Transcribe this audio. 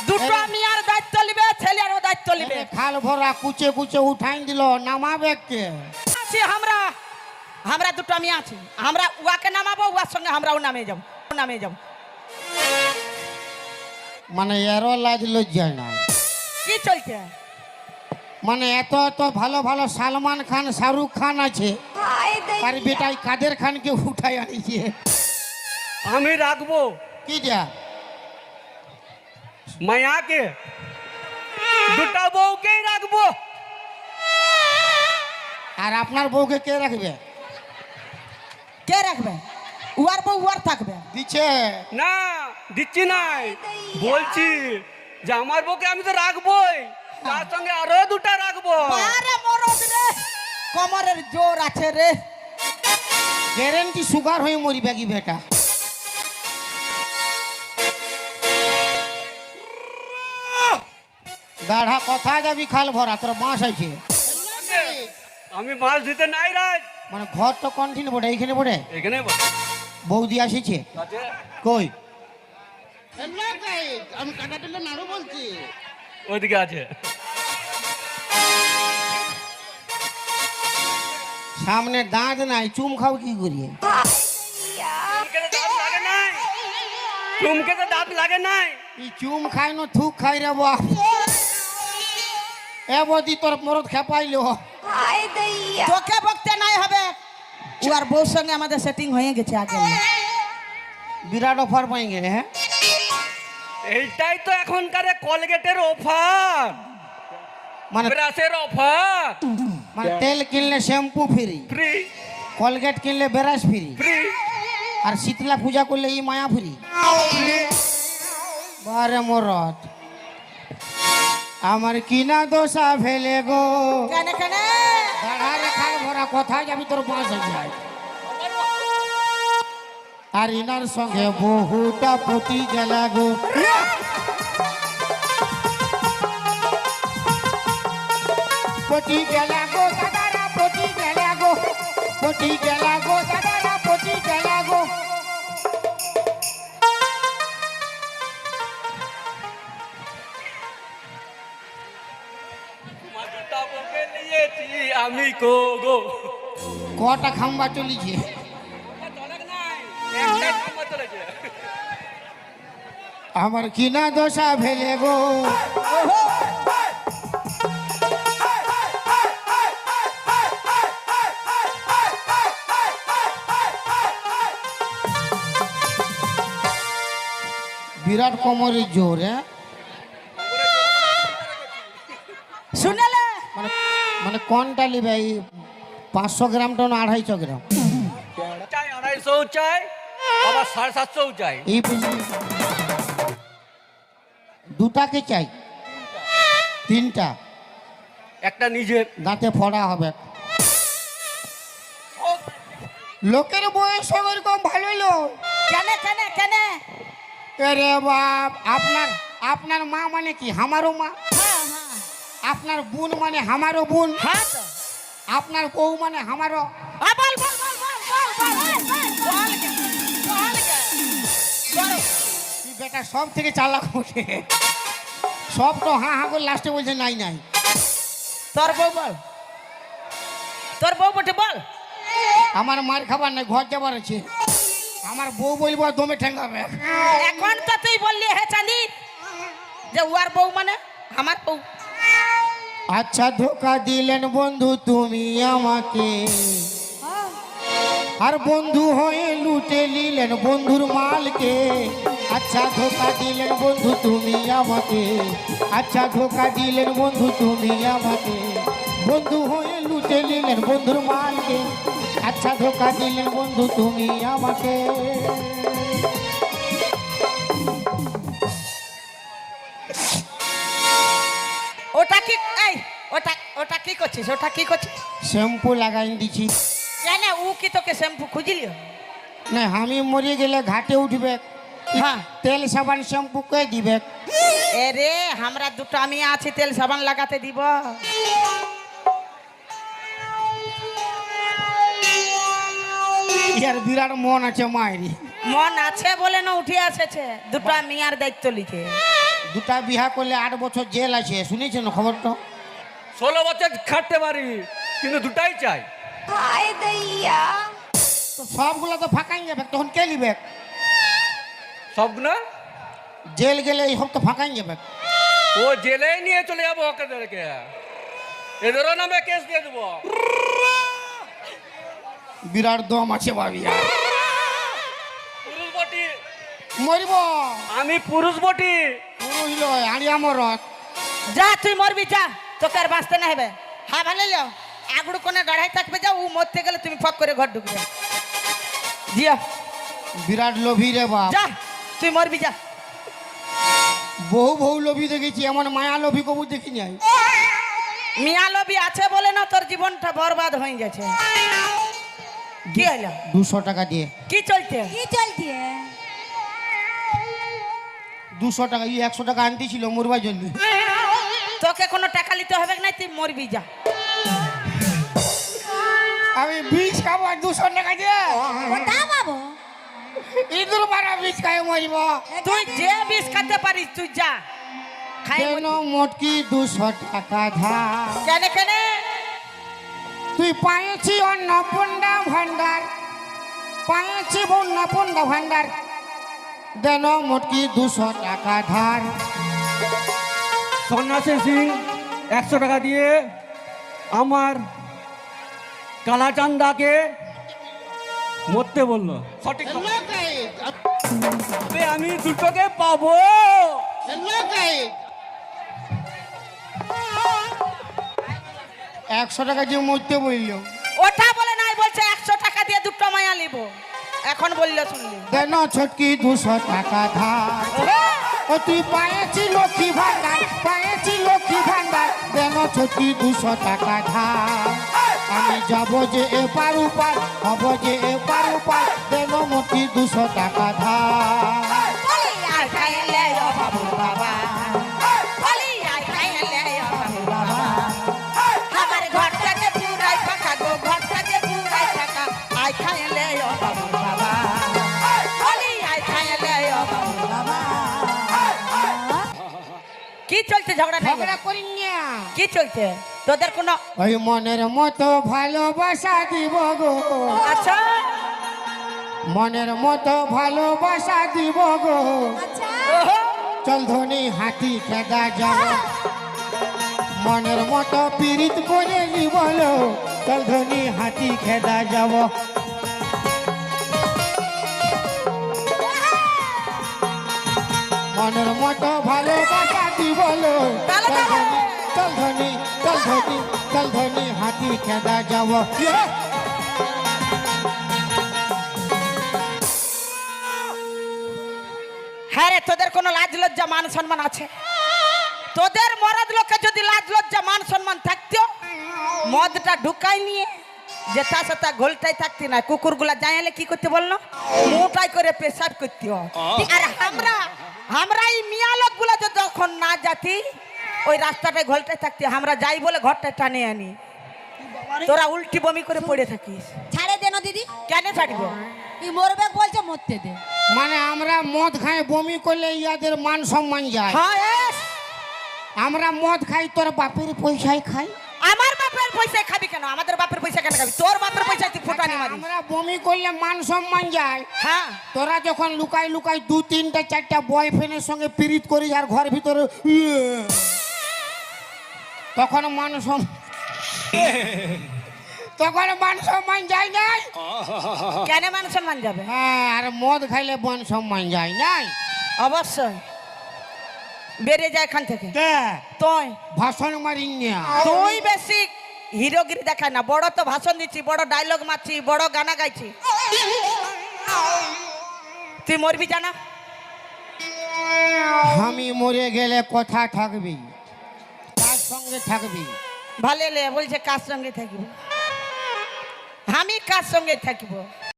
দুটো মিয়ার দায়িত্ব নিবে, ছেলেরও দায়িত্ব নিবে। খাল ভরা কুচে কুচে উঠাই দিল, নামাবে কে? আছি আমরা, আমরা দুটো মিয়া আছি, আমরা উয়াকে নামাবো, উয়ার সঙ্গে আমরাও নামে যাব, নামে যাব। মানে এরও লাজ লজ্জা নাই। কি চলছে? মানে এত এত ভালো ভালো সালমান খান, শাহরুখ খান আছে, আর বেটাই কাদের খানকে উঠাই আনিছে। আমি রাখবো কি যা মায়াকে, দুটা বউকেই রাখবো। আর আপনার বউকে কে রাখবে? কে রাখবে? উয়ার বউ উয়ার থাকবে। দিচ্ছে না দিচ্ছি নাই, বলছি যে আমার বউকে আমি তো রাখবোই, তার সঙ্গে আরো দুটা রাখবো। আরে মরদ রে, কোমরের জোর আছে রে। গ্যারেন্টি সুগার হয়ে মরিবে কি বেটা? গাঢ়া কথা যাবি খাল ভরা, তোর বাঁশ আছে। আমি মাছ দিতে নাই রাজ। মানে ঘর তো কন্টিনিউ বটে, এইখানে বটে। এখানে বৌদি আসিছে আছে, কই? আমি টাকা দিলে নাড়ু বলছি। ওইদিকে আছে। সামনে দাঁত নাই, চুম খাও কি করিয়ে? চুমকে তো দাঁত লাগে নাই, চুমকে তো দাঁত লাগে নাই। ই চুম খাই না থুক খাই রে বাপ। এ বদি তোর মরদ খেপাইলো। তোকে বকতে নাই হবে, উয়ার বউর সঙ্গে আমাদের সেটিং হয়ে গেছে আগে। বিরাট অফার পাই গেলে। হ্যাঁ, এইটাই তো এখনকার কলগেটের অফার, মানে ব্রাশের অফার। মানে তেল কিনলে শ্যাম্পু ফ্রি, ফ্রি কলগেট কিনলে ব্রাশ ফ্রি, ফ্রি আর শীতলা পূজা করলে এই মায়া ফ্রি। বারে মরদ আমার কিনা দোষা ফেলে গো। কেন কেন? গাঢ়ারে খাল ভরা, কোথায় যাবি তোর বাঁশ যায়। আর ইনার সঙ্গে বহুটা পতি গেলা গো। পতি গেলা গো দাদারা, পতি গেলা গো, পতি গেলা গো দাদারা, পতি গেলা গো। দুটা বউকে নিয়েছি আমি কো গো। কটা খাম্বা চলিছে? চলে নাই, একটা নাম্বার চলেছে। আমার কিনা দোষা ফেলে গো। বিরাট কোমরের জোর। হ্যাঁ, শুনেলে মানে মানে কোনটা নিবে? এই 500 গ্রামটা না 250 গ্রাম? চাই 250 চাই, আবার 750 চাই। এই বুঝলি, দুটাকে চাই, তিনটা, একটা নিজের। দাঁতে ফোড়া হবে। লোকের বয়স ওরকম ভালো লোক। কেন কেন কেন? আরে বাপ, আপনার আপনার মা মানে কি আমারও মা, হ্যাঁ হ্যাঁ আপনার বোন মানে আমারও বোন, হ্যাঁ তো। আপনার বউ মানে আমারও। বল বল বল বল বল বল গে, বল গে। বল। তুই বেটা সব থেকে চালাক বটে, সব তো হ্যাঁ হ্যাঁ করে লাস্টে বলছে নাই নাই। তোর বউ বল, তোর বউ বটে বল। আমার মার খাবার নাই, ঘর যাবার আছে। আমার বউ বলবো আর দমে ঠেঙ্গাবে। এখন তো তুই বললি হে চাঁদি যে উয়ার বউ মানে আমার বউ। আচ্ছা ধোকা দিলেন বন্ধু তুমি আমাকে, আর বন্ধু হয়ে লুটে নিলেন বন্ধুর মালকে। আচ্ছা ধোকা দিলেন বন্ধু তুমি আমাকে, আচ্ছা ধোকা দিলেন বন্ধু তুমি আমাকে, বন্ধু হয়ে লুটে নিলেন বন্ধুর মালকে। আচ্ছা ধোকা দিলেন বন্ধু তুমি আমাকে। ওটা কি এই ওটা ওটা কি করছিস? ওটা কি করছিস? শ্যাম্পু লাগাই দিছি। কেন ও কি তোকে শ্যাম্পু খুঁজিলি? না আমি মরে গেলে ঘাটে উঠবে, হ্যাঁ তেল সাবান শ্যাম্পু কে দিবে? এরে আমরা দুটো আমি আছি, তেল সাবান লাগাতে দিব। ইয়ার বিরাট মন আছে মায়েরি। মন আছে বলে না উঠে এসেছে, দুটো মিয়ার দায়িত্ব লিখে। দুটা বিহা করলে 8 বছর জেল আছে, শুনেছেন খবরটা? 16 বছর খাটতে পারি, কিন্তু দুটাই চাই। তো সবগুলো তো ফাঁকাই যাবে, তখন কে নিবে? সব না, জেল গেলে এই সব তো ফাঁকাই যাবে। ও জেলেই নিয়ে চলে যাবো ওদেরকে, এদেরও নামে কেস দিয়ে দেবো। বিরাট দম আছে ভাবিয়া। পুরুষ বটি, মরিব আমি পুরুষ বটি। পুরুষ লয়, আড়িয়া মরত। যা তুই মরবি, যা, তোকে আর বাঁচতে না হবে। হ্যাঁ ভালো যাও, আগুড় কোনে গাড়াই থাকবে, যাও, ও মরতে গেলে তুমি ফক করে ঘর ঢুকবে। জিয়া বিরাট লোভী রে বাপ। যা, তুই মরবি, যা। বহু বহু লোভী দেখেছি, এমন মায়া লোভী কবু দেখি নাই। মিয়া লবি আছে বলে না তোর জীবনটা বরবাদ হয়ে গেছে। কি হইলো? 200 টাকা দিয়ে। কি চলছে? 200 টাকা, 100 টাকা আনতে ছিল মরবার জন্য। তোকে কোনো টাকা নিতে হবে না, তুই মরবি, যা। আমি বিষ খাবো 200 টাকা দিয়ে? ইঁদুর মারা বিষ খাই মরিব। তুই যে বিষ খেতে পারিস তুই যা, খাই কেন মোটকি 200 টাকা ধার? কেনে কেনে তুই পাইছি অন্নপূর্ণা ভান্ডার, পাইছি অন্নপূর্ণা ভান্ডার, দেন মোটকি 200 টাকা ধার। সন্ন্যাসী সিং 100 টাকা দিয়ে আমার কালাচান্দাকে মরতে বললো। সঠিক কথা। তবে আমি দুটোকে পাবো। 100 টাকা দিয়ে মরতে বলল। ওটা বলে নাই, বলছে 100 টাকা দিয়ে দুটো মায়া নিব। এখন বললো শুনলি? দেন ছটকি 200 টাকা ধার। ও তুই পাইছি লক্ষ্মী ভান্ডার, পাইছি লক্ষ্মী ভান্ডার, দেন ছটকি 200 টাকা ধার। আমি যাব যে এপার উপার, হব যে এপার উপার, দেন মোটকি 200 টাকা ধার। আর খাইলে ও বাবু বাবা, বলি আর খাইলে ও বাবু বাবা, আমার ঘরটাকে পুরাই ফাঁকা গো, ঘরটাকে পুরাই ফাঁকা, আই খাইলে ও বাবু বাবা, বলি আই খাইলে ও বাবু বাবা। কি চলছে ঝগড়া? ঝগড়া করি না। কি চলছে তোদের কোনো? ওই মনের মতো ভালোবাসা দিব গো, আচ্ছা মনের মতো ভালোবাসা দিব গো, ওহো, চল ধনী হাতি খেদা যাব, মনের মতো পীড়িত করে নি বলো, চল ধনী হাতি খেদা যাব। মনের মতো ভালোবাসা দি বলো, চল ধনী, চল ধনী, চল ধনী হাতি খেদা যাব। হ্যাঁ রে, তোদের কোনো লাজ লজ্জা মান সম্মান আছে? তোদের মরদ লোকে যদি লাজ লজ্জা মান সম্মান থাকতো, মদটা ঢুকাই নিয়ে যেটা সেটা ঘোলটাই থাকতি না। কুকুরগুলা যাইলে কি করতে বললো? মোটাই করে পেশাব করতে। আর আমরা এই মিয়া লোকগুলা যখন না যাতি, ওই রাস্তাটায় ঘোলটাই থাকতি, আমরা যাই বলে ঘরটা টানে আনি, তোরা উল্টি বমি করে পড়ে থাকিস। ছাড়ে দে না দিদি, কেন ছাড়ব? ই মরবে বলছে মরতে দে। মানে আমরা মদ খাই বমি করলে ইয়াদের মান সম্মান যায়। হ্যাঁ এস, আমরা মদ খাই তোর বাপের পয়সায় খাই। আমার বাপের পয়সায় খাবি কেন? আমাদের বাপের পয়সা কেন খাবি? তোর বাপের পয়সা তুই ফুটানি মারিস। আমরা বমি করলে মান সম্মান যায়। হ্যাঁ, তোরা যখন লুকাই লুকাই 2, 3, 4টা বয়ফ্রেন্ডের সঙ্গে পিরিত করিস আর ঘর ভিতরে তখন মান তখন মান সম্মান যায় নাই। কেন মান সম্মান যাবে? হ্যাঁ, আর মদ খাইলে মান সম্মান যায় নাই। অবশ্যই বেরিয়ে যায় এখান থেকে। তুই ভাষণ মারি না। তুই বেশি হিরোগিরি দেখায় না। বড় তো ভাষণ দিচ্ছি, বড় ডায়লগ মারছি, বড় গানা গাইছি। তুই মরবি জানা? আমি মরে গেলে কথা থাকবি, তার সঙ্গে থাকবি। ভালো বলছে কার সঙ্গে থাকিব? আমি কার সঙ্গে থাকিব?